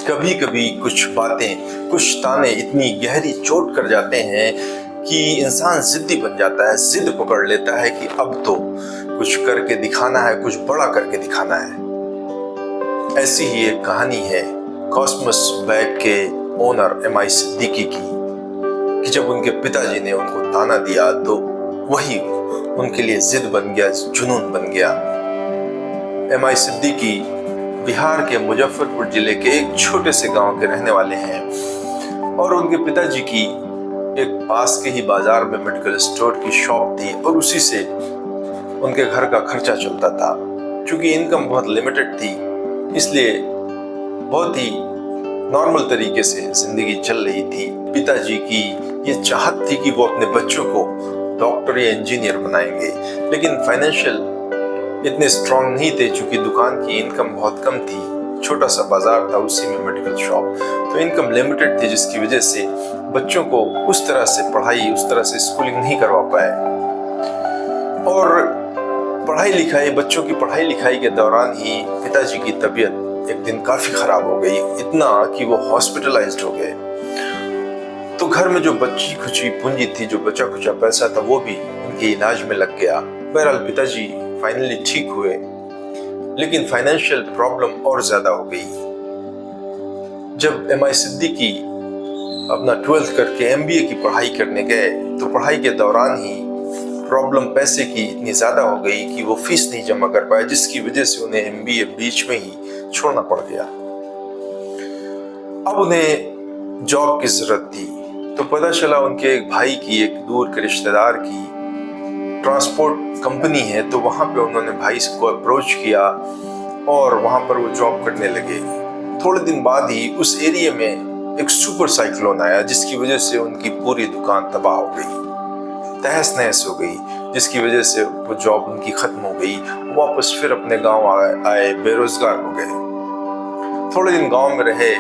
कभी कभी कुछ बातें, कुछ ताने इतनी गहरी चोट कर जाते हैं कि इंसान जिद्दी बन जाता है, जिद पकड़ लेता है कि अब तो कुछ करके दिखाना है, कुछ बड़ा करके दिखाना है। ऐसी ही एक कहानी है कॉस्मोस बैग के ओनर एमआई सिद्दीकी की, कि जब उनके पिताजी ने उनको ताना दिया तो वही उनके लिए जिद बन गया, जुनून बन गया। एमआई सिद्दीकी बिहार के मुजफ्फरपुर जिले के एक छोटे से गांव के रहने वाले हैं और उनके पिताजी की एक पास के ही बाजार में मेडिकल स्टोर की शॉप थी और उसी से उनके घर का खर्चा चलता था। क्योंकि इनकम बहुत लिमिटेड थी, इसलिए बहुत ही नॉर्मल तरीके से जिंदगी चल रही थी। पिताजी की ये चाहत थी कि वो अपने बच्चों को डॉक्टर या इंजीनियर बनाएंगे, लेकिन फाइनेंशियल इतने स्ट्रांग नहीं थे। चूंकि दुकान की इनकम बहुत कम थी, छोटा सा बाजार था, उसी में मेडिकल शॉप, तो इनकम लिमिटेड थी, जिसकी वजह से बच्चों को उस तरह से पढ़ाई, उस तरह से स्कूलिंग नहीं करवा पाए। और बच्चों की पढ़ाई लिखाई के दौरान ही पिताजी की तबीयत एक दिन काफी खराब हो गई, इतना कि वो हॉस्पिटलाइज्ड हो गए। तो घर में जो बची खुची पूंजी थी, जो बचा खुचा पैसा था, वो भी उनके इलाज में लग गया। बहरहाल पिताजी फाइनली ठीक हुए, लेकिन फाइनेंशियल प्रॉब्लम और ज्यादा हो गई। जब एमआई सिद्दीकी अपना 12th करके एमबीए की पढ़ाई करने गए तो पढ़ाई के दौरान ही प्रॉब्लम पैसे की इतनी ज्यादा हो गई कि वो फीस नहीं जमा कर पाए, जिसकी वजह से उन्हें एमबीए बीच में ही छोड़ना पड़ गया। अब उन्हें जॉब की जरूरत थी, तो पता चला उनके एक भाई की, एक दूर के रिश्तेदार की ट्रांसपोर्ट कंपनी है, तो वहां पे उन्होंने भाई को अप्रोच किया और वहां पर वो जॉब करने लगे। थोड़े दिन बाद ही उस एरिया में एक सुपर साइक्लोन आया, जिसकी वजह से उनकी पूरी दुकान तबाह हो गई, तहस नहस हो गई, जिसकी वजह से वो जॉब उनकी खत्म हो गई। वापस फिर अपने गांव आए, बेरोजगार हो गए। थोड़े दिन गांव में रहे।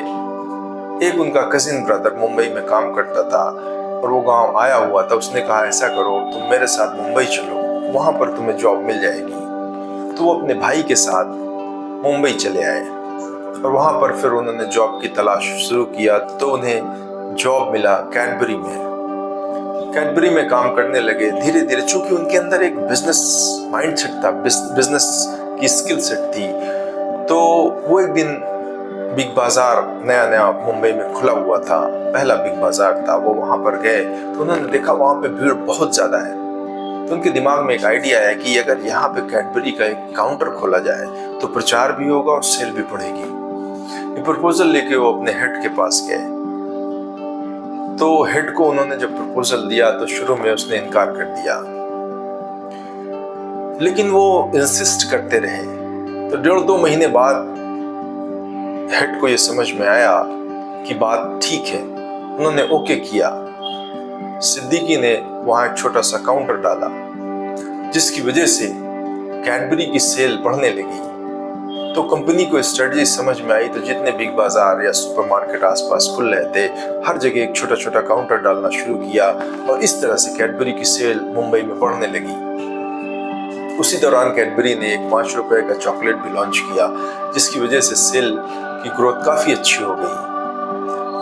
एक उनका कजिन ब्रदर मुंबई में काम करता था और वो गांव आया हुआ था। उसने कहा, ऐसा करो तुम मेरे साथ मुंबई चलो, वहां पर तुम्हें जॉब मिल जाएगी। तो वो अपने भाई के साथ मुंबई चले आए और वहां पर फिर उन्होंने जॉब की तलाश शुरू किया। तो उन्हें जॉब मिला कैडबरी में। कैडबरी में काम करने लगे। धीरे धीरे, चूंकि उनके अंदर एक बिजनेस माइंडसेट था, बिजनेस की स्किल सेट थी, तो वो एक दिन बिग बाजार नया मुंबई में खुला हुआ था, पहला बिग बाजार था, वो वहां पर गए तो उन्होंने देखा वहां पे भीड़ बहुत ज्यादा है। तो उनके दिमाग में एक आइडिया है कि अगर यहाँ पे कैडबरी का एक काउंटर खोला जाए तो प्रचार भी होगा और सेल भी बढ़ेगी। ये प्रपोजल लेके वो अपने हेड के पास गए। तो हेड को उन्होंने जब प्रपोजल दिया तो शुरू में उसने इनकार कर दिया, लेकिन वो इंसिस्ट करते रहे। तो 1.5-2 महीने बाद हेड को ये समझ में आया कि बात ठीक है। उन्होंने ओके किया। सिद्दीकी ने वहां एक छोटा सा काउंटर डाला, जिसकी वजह से कैडबरी की सेल बढ़ने लगी। तो कंपनी को स्ट्रेटजी समझ में आई, तो जितने बिग बाजार या सुपरमार्केट आसपास खुल रहे थे, हर जगह एक छोटा छोटा काउंटर डालना शुरू किया और इस तरह से कैडबरी की सेल मुंबई में बढ़ने लगी। उसी दौरान कैडबरी ने एक 5 रुपए का चॉकलेट भी लॉन्च किया, जिसकी वजह से सेल की ग्रोथ काफी अच्छी हो गई।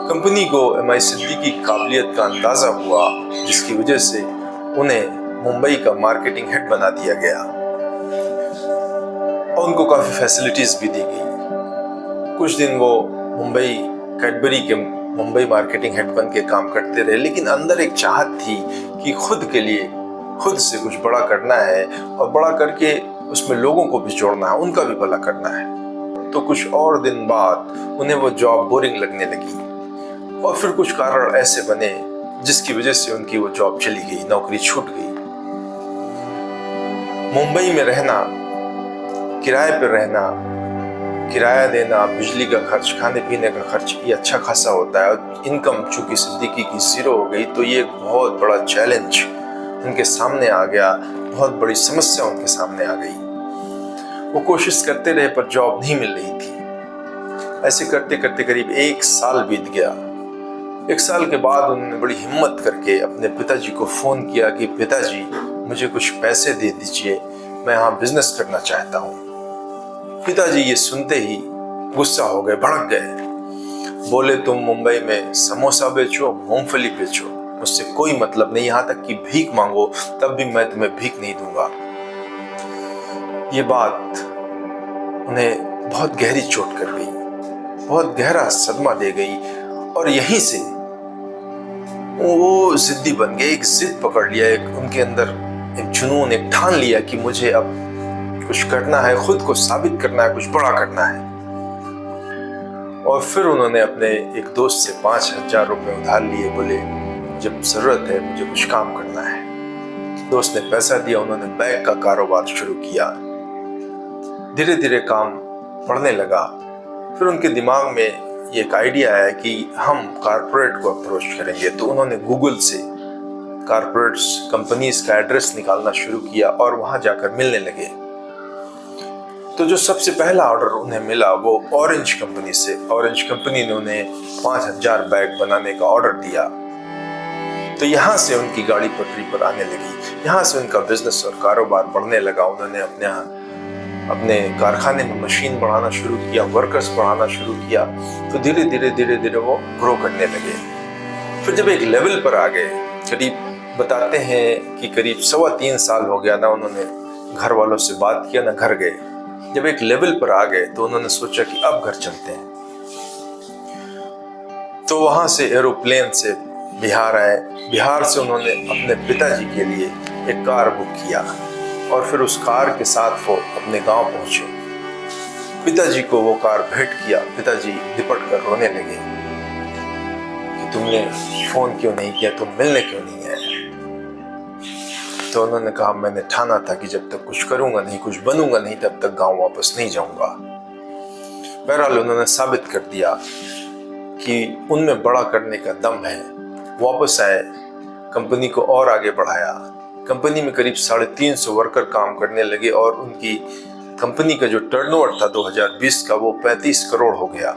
कंपनी को एमआई सिद्दीकी की काबिलियत का अंदाजा हुआ, जिसकी वजह से उन्हें मुंबई का मार्केटिंग हेड बना दिया गया और उनको काफी फैसिलिटीज भी दी गई। कुछ दिन वो कैडबरी के मुंबई मार्केटिंग हेड बन के काम करते रहे, लेकिन अंदर एक चाहत थी कि खुद से कुछ बड़ा करना है और बड़ा करके उसमें लोगों को भी जोड़ना है, उनका भी भला करना है। तो कुछ और दिन बाद उन्हें वो जॉब बोरिंग लगने लगी और फिर कुछ कारण ऐसे बने जिसकी वजह से उनकी वो जॉब चली गई, नौकरी छूट गई। मुंबई में रहना, किराए पर रहना, किराया देना, बिजली का खर्च, खाने पीने का खर्च, ये अच्छा खासा होता है। और इनकम चूंकि सिद्दीकी की 0 हो गई, तो ये एक बहुत बड़ा चैलेंज उनके सामने आ गया, बहुत बड़ी समस्या उनके सामने आ गई। वो कोशिश करते रहे पर जॉब नहीं मिल रही थी। ऐसे करते करते करीब 1 साल बीत गया। 1 साल के बाद उन्होंने बड़ी हिम्मत करके अपने पिताजी को फोन किया कि पिताजी, मुझे कुछ पैसे दे दीजिए, मैं यहाँ बिजनेस करना चाहता हूँ। पिताजी ये सुनते ही गुस्सा हो गए, भड़क गए बोले तुम मुंबई में समोसा बेचो, मूंगफली बेचो, मुझसे कोई मतलब नहीं, यहाँ तक कि भीख मांगो तब भी मैं तुम्हें भीख नहीं दूंगा। ये बात उन्हें बहुत गहरी चोट कर गई, बहुत गहरा सदमा दे गई, और यहीं से वो जिद्दी बन गए। एक जिद पकड़ लिया, एक उनके अंदर एक जुनून, एक ठान लिया कि मुझे अब कुछ करना है, खुद को साबित करना है, कुछ बड़ा करना है। और फिर उन्होंने अपने एक दोस्त से 5,000 रुपए उधार लिए, बोले जब जरूरत है मुझे कुछ काम करना है। दोस्त ने पैसा दिया, उन्होंने बैग का कारोबार शुरू किया। धीरे धीरे काम बढ़ने लगा। फिर उनके दिमाग में ये एक आइडिया आया कि हम कारपोरेट को अप्रोच करेंगे। तो उन्होंने गूगल से कारपोरेट्स कंपनीज का एड्रेस निकालना शुरू किया और वहां जाकर मिलने लगे। तो जो सबसे पहला ऑर्डर उन्हें मिला वो ऑरेंज कंपनी से। ऑरेंज कंपनी ने उन्हें 5,000 बैग बनाने का ऑर्डर दिया। तो यहाँ से उनकी गाड़ी पटरी पर आने लगी, यहाँ से उनका बिजनेस और कारोबार बढ़ने लगा। उन्होंने अपने कारखाने में मशीन बढ़ाना शुरू किया, वर्कर्स बढ़ाना शुरू किया। तो धीरे धीरे वो ग्रो करने लगे। फिर जब एक लेवल पर आ गए, करीब बताते हैं कि करीब 3.25 साल हो गया, ना उन्होंने घर वालों से बात किया ना घर गए। जब एक लेवल पर आ गए तो उन्होंने सोचा कि अब घर चलते हैं। तो वहां से एरोप्लेन से बिहार आए। बिहार से उन्होंने अपने पिताजी के लिए एक कार बुक किया और फिर उस कार के साथ वो अपने गांव पहुंचे। पिताजी को वो कार भेंट किया। पिताजी लिपट कर रोने लगे कि तुमने फोन क्यों नहीं किया, तुम मिलने क्यों नहीं आए। तो उन्होंने कहा मैंने ठाना था कि जब तक कुछ करूंगा नहीं, कुछ बनूंगा नहीं, तब तक गांव वापस नहीं जाऊंगा। बहरहाल उन्होंने साबित कर दिया कि उनमें बड़ा करने का दम है। वापस आए, कंपनी को और आगे बढ़ाया। कंपनी में करीब 350 वर्कर काम करने लगे और उनकी कंपनी का जो टर्नओवर था 2020 का वो 35 करोड़ हो गया।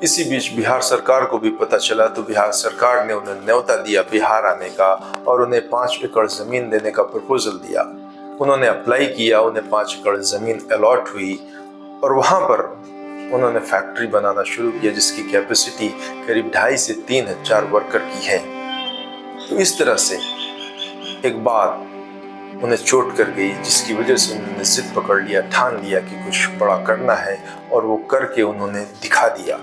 इसी बीच बिहार सरकार को भी पता चला, तो बिहार सरकार ने उन्हें न्योता दिया बिहार आने का और उन्हें 5 एकड़ जमीन देने का प्रपोजल दिया। उन्होंने अप्लाई किया, उन्हें 5 एकड़ जमीन अलॉट हुई और वहां पर उन्होंने फैक्ट्री बनाना शुरू किया जिसकी कैपेसिटी करीब 2,500 से 3,000 वर्कर की है। तो इस तरह से एक बात उन्हें चोट कर गई जिसकी वजह से उन्होंने जिद पकड़ लिया, ठान लिया कि कुछ बड़ा करना है और वो करके उन्होंने दिखा दिया।